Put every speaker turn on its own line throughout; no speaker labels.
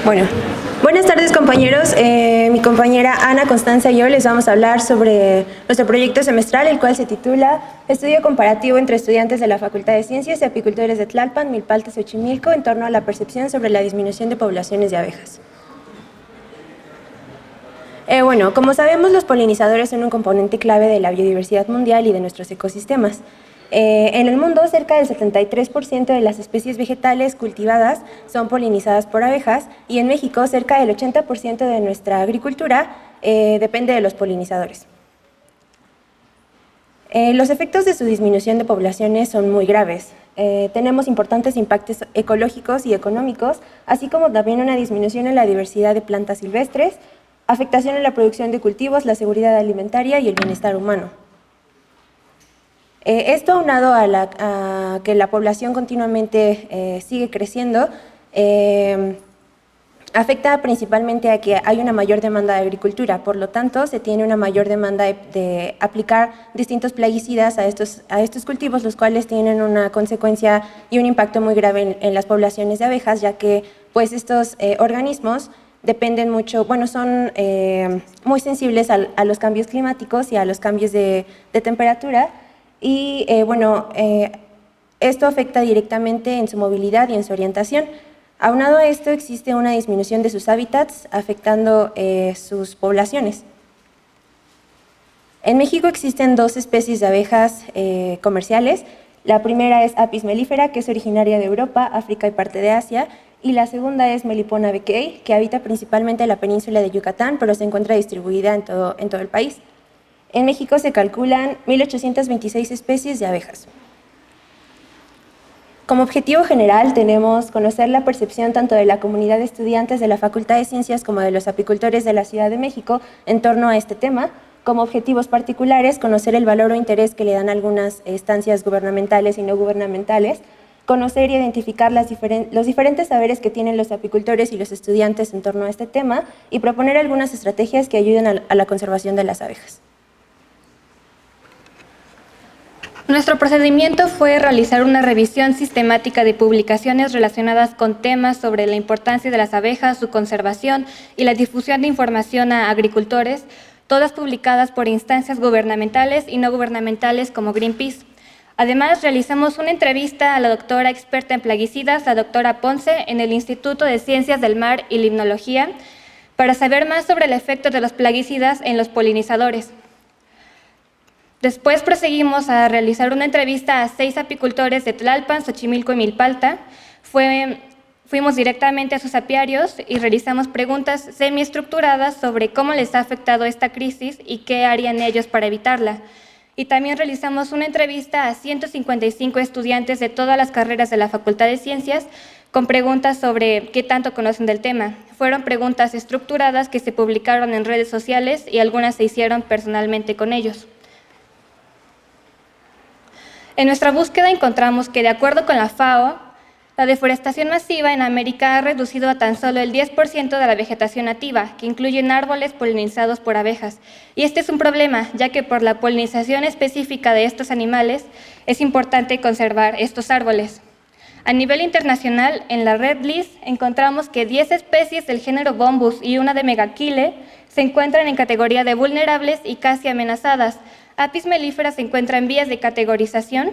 Bueno, buenas tardes compañeros. Mi compañera Ana Constanza y yo les vamos a hablar sobre nuestro proyecto semestral, el cual se titula Estudio comparativo entre estudiantes de la Facultad de Ciencias y apicultores de Tlalpan, Milpalta, Xochimilco, en torno a la percepción sobre la disminución de poblaciones de abejas. Bueno, como sabemos, los polinizadores son un componente clave de la biodiversidad mundial y de nuestros ecosistemas. En el mundo, cerca del 73% de las especies vegetales cultivadas son polinizadas por abejas y en México, cerca del 80% de nuestra agricultura depende de los polinizadores. Los efectos de su disminución de poblaciones son muy graves. Tenemos importantes impactos ecológicos y económicos, así como también una disminución en la diversidad de plantas silvestres, afectación en la producción de cultivos, la seguridad alimentaria y el bienestar humano. Esto aunado a que la población continuamente sigue creciendo, afecta principalmente a que hay una mayor demanda de agricultura, por lo tanto se tiene una mayor demanda de aplicar distintos plaguicidas a estos cultivos, los cuales tienen una consecuencia y un impacto muy grave en las poblaciones de abejas, ya que pues estos organismos dependen mucho, bueno, son muy sensibles a los cambios climáticos y a los cambios de temperatura y esto afecta directamente en su movilidad y en su orientación. Aunado a esto, existe una disminución de sus hábitats afectando sus poblaciones. En México existen dos especies de abejas comerciales. La primera es Apis mellifera, que es originaria de Europa, África y parte de Asia, y la segunda es Melipona beckei, que habita principalmente en la península de Yucatán, pero se encuentra distribuida en todo el país. En México se calculan 1.826 especies de abejas. Como objetivo general tenemos conocer la percepción tanto de la comunidad de estudiantes de la Facultad de Ciencias como de los apicultores de la Ciudad de México en torno a este tema. Como objetivos particulares, conocer el valor o interés que le dan algunas instancias gubernamentales y no gubernamentales, conocer y identificar los diferentes saberes que tienen los apicultores y los estudiantes en torno a este tema y proponer algunas estrategias que ayuden a la conservación de las abejas.
Nuestro procedimiento fue realizar una revisión sistemática de publicaciones relacionadas con temas sobre la importancia de las abejas, su conservación y la difusión de información a agricultores, todas publicadas por instancias gubernamentales y no gubernamentales como Greenpeace. Además, realizamos una entrevista a la doctora experta en plaguicidas, la doctora Ponce, en el Instituto de Ciencias del Mar y Limnología, para saber más sobre el efecto de los plaguicidas en los polinizadores. Después proseguimos a realizar una entrevista a 6 apicultores de Tlalpan, Xochimilco y Milpalta. Fuimos directamente a sus apiarios y realizamos preguntas semiestructuradas sobre cómo les ha afectado esta crisis y qué harían ellos para evitarla. Y también realizamos una entrevista a 155 estudiantes de todas las carreras de la Facultad de Ciencias con preguntas sobre qué tanto conocen del tema. Fueron preguntas estructuradas que se publicaron en redes sociales y algunas se hicieron personalmente con ellos. En nuestra búsqueda encontramos que, de acuerdo con la FAO, la deforestación masiva en América ha reducido a tan solo el 10% de la vegetación nativa, que incluyen árboles polinizados por abejas. Y este es un problema, ya que por la polinización específica de estos animales es importante conservar estos árboles. A nivel internacional, en la Red List encontramos que 10 especies del género Bombus y una de Megachile se encuentran en categoría de vulnerables y casi amenazadas. Apis mellifera se encuentra en vías de categorización,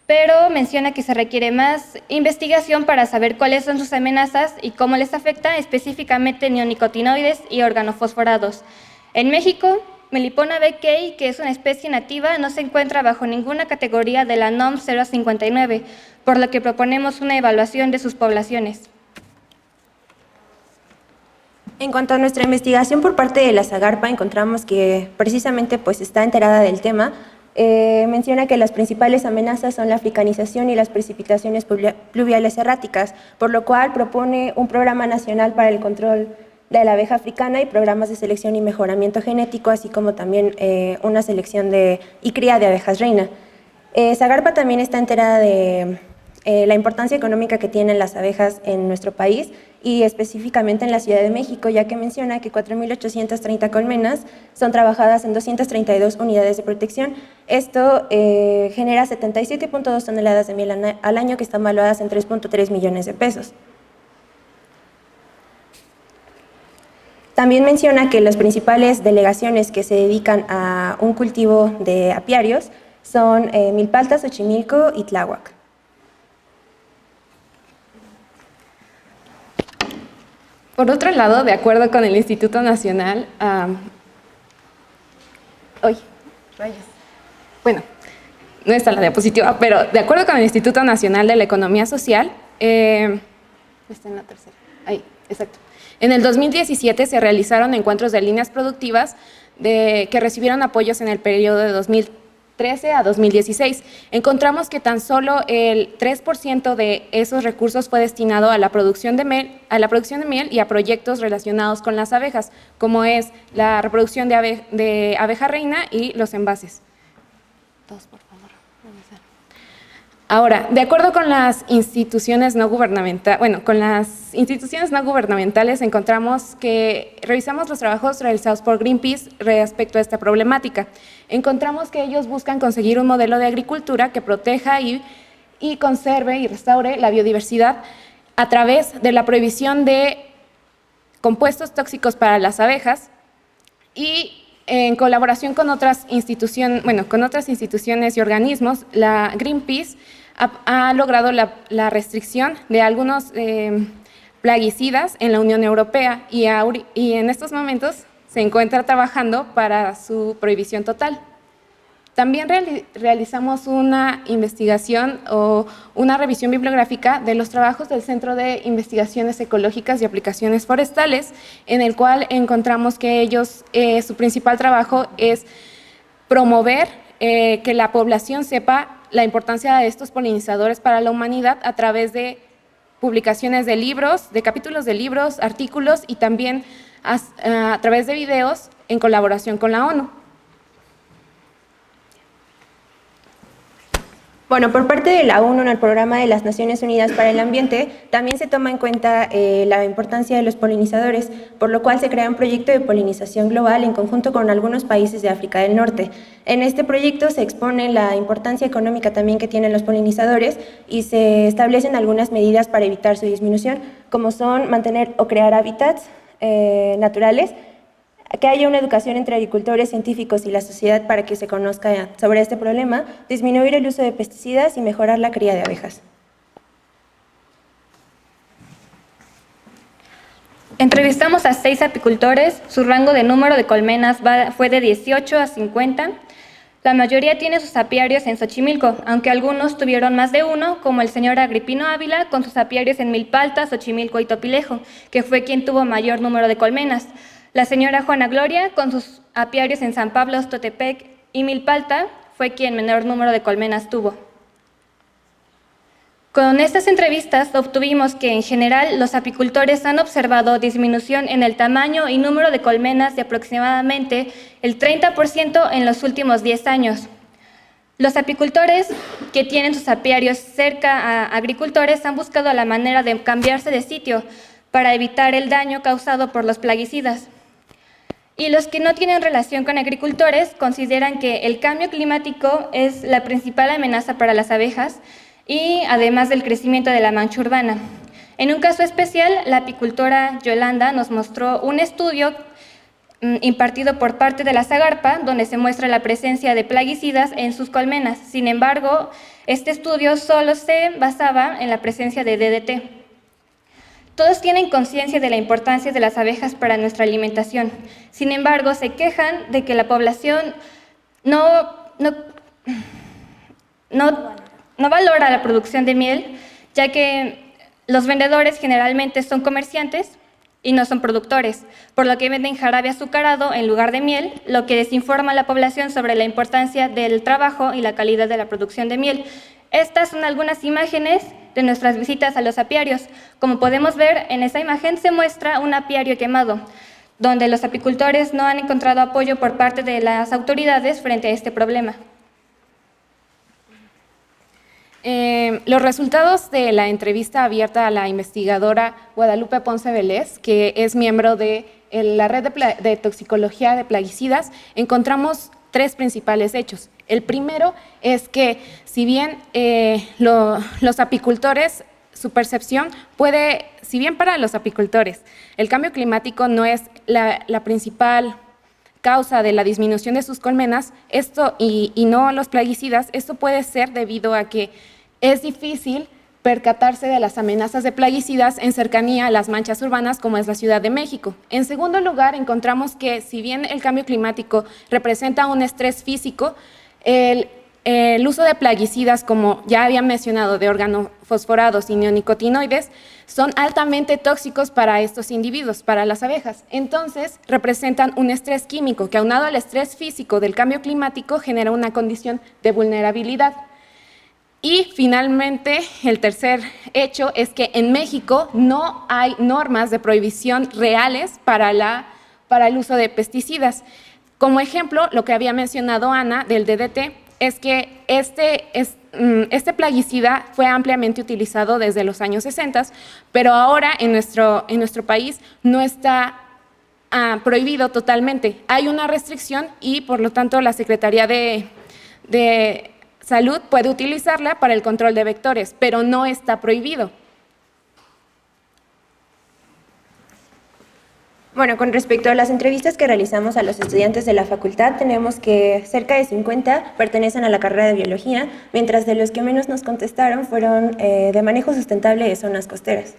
pero menciona que se requiere más investigación para saber cuáles son sus amenazas y cómo les afecta específicamente neonicotinoides y organofosforados. En México, Melipona beckei, que es una especie nativa, no se encuentra bajo ninguna categoría de la NOM 059, por lo que proponemos una evaluación de sus poblaciones.
En cuanto a nuestra investigación por parte de la Zagarpa, encontramos que precisamente pues está enterada del tema. Menciona que las principales amenazas son la africanización y las precipitaciones pluviales erráticas, por lo cual propone un programa nacional para el control de la abeja africana y programas de selección y mejoramiento genético, así como también una selección y cría de abejas reina. Zagarpa también está enterada de la importancia económica que tienen las abejas en nuestro país y específicamente en la Ciudad de México, ya que menciona que 4.830 colmenas son trabajadas en 232 unidades de protección. Esto genera 77.2 toneladas de miel al año, que están valuadas en 3.3 millones de pesos. También menciona que las principales delegaciones que se dedican a un cultivo de apiarios son Milpalta, Xochimilco y Tláhuac.
Por otro lado, de acuerdo con el Instituto Nacional, bueno, no está la diapositiva, pero de acuerdo con el Instituto Nacional de la Economía Social, está en la tercera, ahí, exacto. En el 2017 se realizaron encuentros de líneas productivas que recibieron apoyos en el periodo de 2013 a 2016. Encontramos que tan solo el 3% de esos recursos fue destinado a la producción de miel, y a proyectos relacionados con las abejas, como es la reproducción de abeja reina y los envases. Todos, por favor. Ahora, de acuerdo con las instituciones no gubernamentales, encontramos que revisamos los trabajos realizados por Greenpeace respecto a esta problemática. Encontramos que ellos buscan conseguir un modelo de agricultura que proteja y conserve y restaure la biodiversidad a través de la prohibición de compuestos tóxicos para las abejas y en colaboración con otras instituciones y organismos, la Greenpeace ha logrado la restricción de algunos plaguicidas en la Unión Europea y en estos momentos se encuentra trabajando para su prohibición total. También realizamos una investigación o una revisión bibliográfica de los trabajos del Centro de Investigaciones Ecológicas y Aplicaciones Forestales, en el cual encontramos que ellos, su principal trabajo es promover que la población sepa la importancia de estos polinizadores para la humanidad a través de publicaciones de libros, de capítulos de libros, artículos y también a través de videos en colaboración con la ONU.
Bueno, por parte de la ONU, en el Programa de las Naciones Unidas para el Ambiente, también se toma en cuenta la importancia de los polinizadores, por lo cual se crea un proyecto de polinización global en conjunto con algunos países de África del Norte. En este proyecto se expone la importancia económica también que tienen los polinizadores y se establecen algunas medidas para evitar su disminución, como son mantener o crear hábitats naturales, que haya una educación entre agricultores, científicos y la sociedad para que se conozca sobre este problema, disminuir el uso de pesticidas y mejorar la cría de abejas.
Entrevistamos a 6 apicultores, su rango de número de colmenas fue de 18 a 50. La mayoría tiene sus apiarios en Xochimilco, aunque algunos tuvieron más de uno, como el señor Agripino Ávila con sus apiarios en Milpalta, Xochimilco y Topilejo, que fue quien tuvo mayor número de colmenas. La señora Juana Gloria, con sus apiarios en San Pablo, Totepec y Milpalta, fue quien menor número de colmenas tuvo. Con estas entrevistas obtuvimos que, en general, los apicultores han observado disminución en el tamaño y número de colmenas de aproximadamente el 30% en los últimos 10 años. Los apicultores que tienen sus apiarios cerca a agricultores han buscado la manera de cambiarse de sitio para evitar el daño causado por los plaguicidas. Y los que no tienen relación con agricultores consideran que el cambio climático es la principal amenaza para las abejas y además del crecimiento de la mancha urbana. En un caso especial, la apicultora Yolanda nos mostró un estudio impartido por parte de la Zagarpa, donde se muestra la presencia de plaguicidas en sus colmenas. Sin embargo, este estudio solo se basaba en la presencia de DDT. Todos tienen conciencia de la importancia de las abejas para nuestra alimentación. Sin embargo, se quejan de que la población no valora la producción de miel, ya que los vendedores generalmente son comerciantes y no son productores, por lo que venden jarabe azucarado en lugar de miel, lo que desinforma a la población sobre la importancia del trabajo y la calidad de la producción de miel. Estas son algunas imágenes de nuestras visitas a los apiarios. Como podemos ver, en esa imagen se muestra un apiario quemado, donde los apicultores no han encontrado apoyo por parte de las autoridades frente a este problema.
Los resultados de la entrevista abierta a la investigadora Guadalupe Ponce Vélez, que es miembro de la red de toxicología de plaguicidas, encontramos 3 principales hechos. El primero es que, si bien los apicultores su percepción puede, si bien para los apicultores el cambio climático no es la principal causa de la disminución de sus colmenas, esto y no los plaguicidas, esto puede ser debido a que es difícil percatarse de las amenazas de plaguicidas en cercanía a las manchas urbanas como es la Ciudad de México. En segundo lugar, encontramos que si bien el cambio climático representa un estrés físico, el uso de plaguicidas, como ya había mencionado, de organofosforados y neonicotinoides, son altamente tóxicos para estos individuos, para las abejas. Entonces, representan un estrés químico que, aunado al estrés físico del cambio climático, genera una condición de vulnerabilidad. Y finalmente, el tercer hecho es que en México no hay normas de prohibición reales para el uso de pesticidas. Como ejemplo, lo que había mencionado Ana del DDT es que este plaguicida fue ampliamente utilizado desde los años 60, pero ahora en nuestro país no está prohibido totalmente. Hay una restricción y, por lo tanto, la Secretaría de Salud puede utilizarla para el control de vectores, pero no está prohibido.
Bueno, con respecto a las entrevistas que realizamos a los estudiantes de la facultad, tenemos que cerca de 50 pertenecen a la carrera de biología, mientras de los que menos nos contestaron fueron de manejo sustentable de zonas costeras.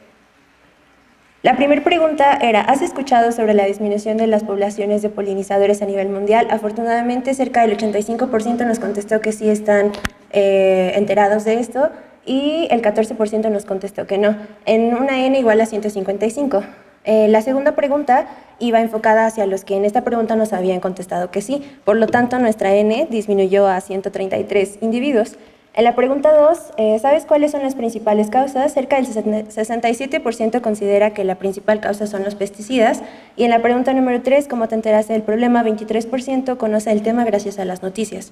La primera pregunta era, ¿has escuchado sobre la disminución de las poblaciones de polinizadores a nivel mundial? Afortunadamente, cerca del 85% nos contestó que sí están enterados de esto y el 14% nos contestó que no, en una N igual a 155. La segunda pregunta iba enfocada hacia los que en esta pregunta nos habían contestado que sí, por lo tanto nuestra N disminuyó a 133 individuos. En la pregunta 2, ¿sabes cuáles son las principales causas? Cerca del 67% considera que la principal causa son los pesticidas. Y en la pregunta número 3, ¿cómo te enteraste del problema? 23% conoce el tema gracias a las noticias.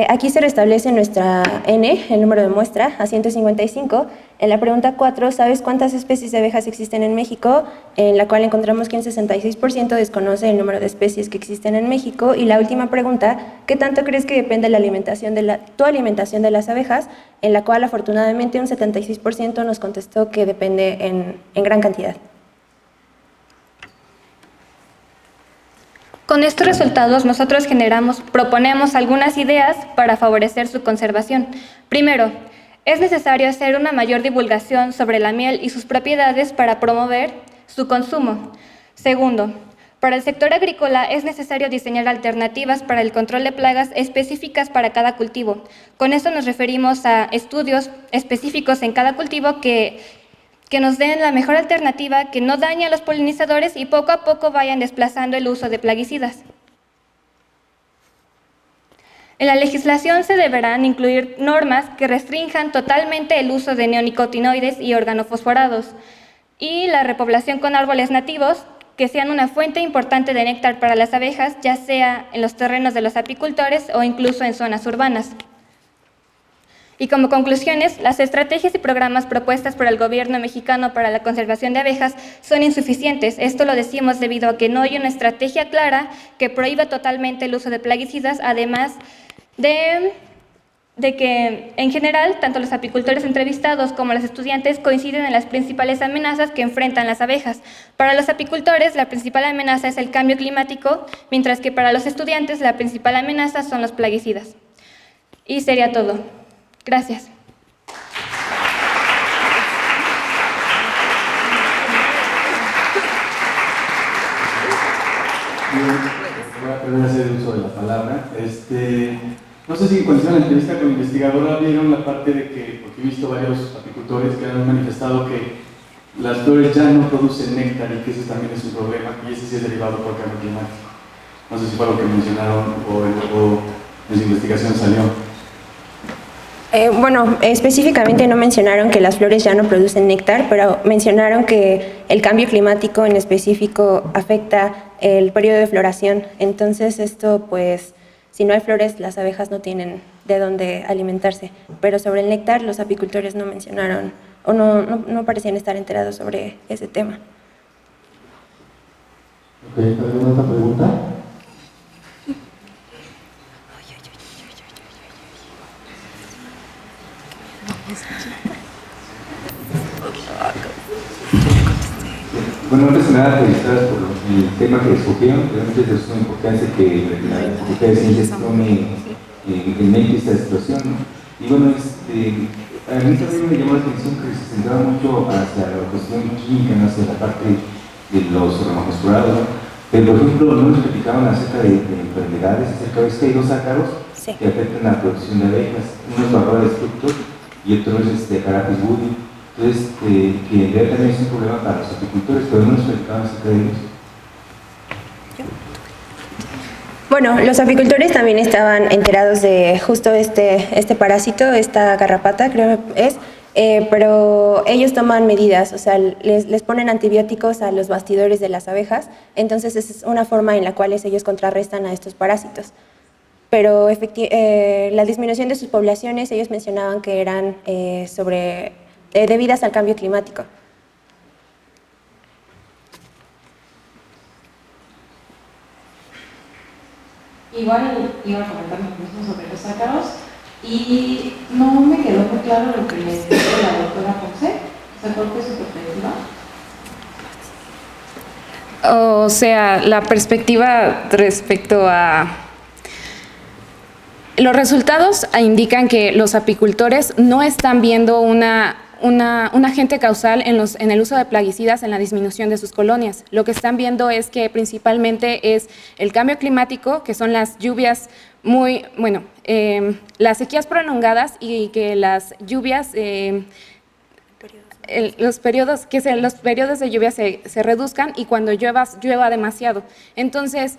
Aquí se restablece nuestra N, el número de muestra, a 155. En la pregunta 4, ¿sabes cuántas especies de abejas existen en México? En la cual encontramos que un 66% desconoce el número de especies que existen en México. Y la última pregunta, ¿qué tanto crees que depende la alimentación tu alimentación de las abejas? En la cual afortunadamente un 76% nos contestó que depende en gran cantidad.
Con estos resultados, nosotros proponemos algunas ideas para favorecer su conservación. Primero, es necesario hacer una mayor divulgación sobre la miel y sus propiedades para promover su consumo. Segundo, para el sector agrícola es necesario diseñar alternativas para el control de plagas específicas para cada cultivo. Con esto nos referimos a estudios específicos en cada cultivo que nos den la mejor alternativa, que no dañe a los polinizadores y poco a poco vayan desplazando el uso de plaguicidas. En la legislación se deberán incluir normas que restrinjan totalmente el uso de neonicotinoides y organofosforados y la repoblación con árboles nativos que sean una fuente importante de néctar para las abejas, ya sea en los terrenos de los apicultores o incluso en zonas urbanas. Y como conclusiones, las estrategias y programas propuestas por el gobierno mexicano para la conservación de abejas son insuficientes. Esto lo decimos debido a que no hay una estrategia clara que prohíba totalmente el uso de plaguicidas, además de que, en general, tanto los apicultores entrevistados como los estudiantes coinciden en las principales amenazas que enfrentan las abejas. Para los apicultores, la principal amenaza es el cambio climático, mientras que para los estudiantes la principal amenaza son los plaguicidas. Y sería todo. Gracias.
Voy a aprender a hacer uso de la palabra. No sé si cuando hicieron la entrevista con la investigadora vieron la parte de que, porque he visto varios apicultores que han manifestado que las flores ya no producen néctar y que eso también es un problema, y ese sí es derivado por el cambio climático. No sé si fue lo que mencionaron o en su investigación salió.
Bueno, específicamente no mencionaron que las flores ya no producen néctar, pero mencionaron que el cambio climático en específico afecta el periodo de floración. Entonces esto, pues, si no hay flores, las abejas no tienen de dónde alimentarse. Pero sobre el néctar, los apicultores no mencionaron o no parecían estar enterados sobre ese tema.
¿Alguna otra pregunta?
Bueno, antes de nada, felicitar por el tema que escogieron. Realmente es de suma importancia que la Facultad de Ciencias tome en mente esta situación, ¿no? Y bueno, a mí también me llamó la atención que se centraba mucho hacia la cuestión química, ¿no? Hacia la parte de los organofosforados, ¿no? Pero, por ejemplo, no nos platicaban acerca de enfermedades, acerca de que hay dos ácaros que afectan la producción de abejas, uno es Varroa destructor y otro es Carapes budi. Entonces, que en realidad también es un problema para los apicultores, pero no nos platicaban acerca de ellos.
Bueno, los apicultores también estaban enterados de justo este parásito, esta garrapata, creo que es, pero ellos toman medidas, o sea, les ponen antibióticos a los bastidores de las abejas, entonces esa es una forma en la cual ellos contrarrestan a estos parásitos. Pero la disminución de sus poblaciones, ellos mencionaban que eran debidas al cambio climático.
Igual iba a comentar lo mismo sobre los ácaros y no me quedó muy claro lo que les dijo la doctora Ponce. O sea, ¿cuál fue su perspectiva?
O sea, la perspectiva respecto a los resultados indican que los apicultores no están viendo un agente causal en el uso de plaguicidas en la disminución de sus colonias. Lo que están viendo es que principalmente es el cambio climático, que son las lluvias las sequías prolongadas y que las lluvias, los periodos de lluvia se reduzcan y cuando llueva demasiado. Entonces,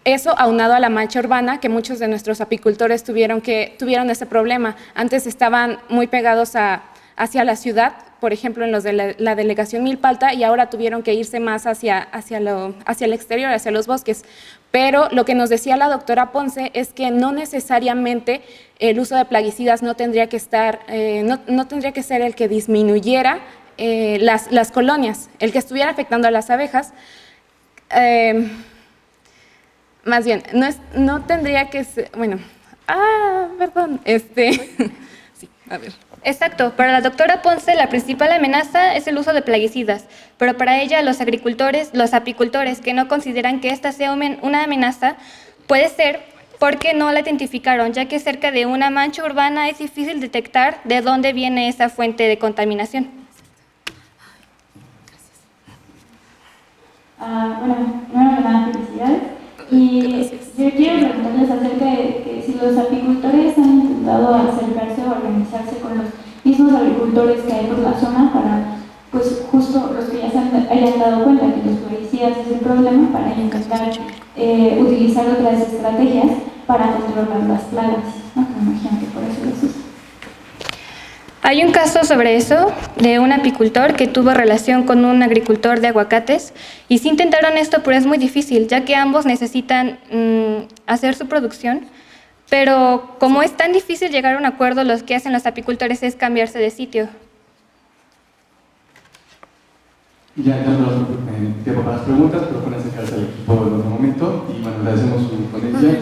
eso aunado a la mancha urbana, que muchos de nuestros apicultores tuvieron ese problema. Antes estaban muy pegados hacia la ciudad, por ejemplo, en los de la delegación Milpalta, y ahora tuvieron que irse más hacia el exterior, hacia los bosques. Pero lo que nos decía la doctora Ponce es que no necesariamente el uso de plaguicidas no tendría que ser el que disminuyera las colonias, el que estuviera afectando a las abejas. Más bien, no tendría que ser, perdón, sí, a ver.
Exacto, para la doctora Ponce la principal amenaza es el uso de plaguicidas, pero para ella los apicultores que no consideran que esta sea una amenaza, puede ser porque no la identificaron, ya que cerca de una mancha urbana es difícil detectar de dónde viene esa fuente de contaminación.
Bueno, primero que nada, felicidades. Y yo quiero preguntarles acerca de que si los apicultores han intentado acercarse o organizarse con los mismos agricultores que hay por la zona para, pues justo los que ya se hayan dado cuenta que los plaguicidas es el problema, para intentar utilizar otras estrategias para controlar las plagas, ¿no? Me imagino que por eso les usan.
Hay un caso sobre eso de un apicultor que tuvo relación con un agricultor de aguacates y sí intentaron esto, pero es muy difícil, ya que ambos necesitan hacer su producción, pero como es tan difícil llegar a un acuerdo, lo que hacen los apicultores es cambiarse de sitio.
Ya tenemos tiempo para las preguntas, pero pueden acercarse al equipo en otro momento y bueno, agradecemos su ponencia.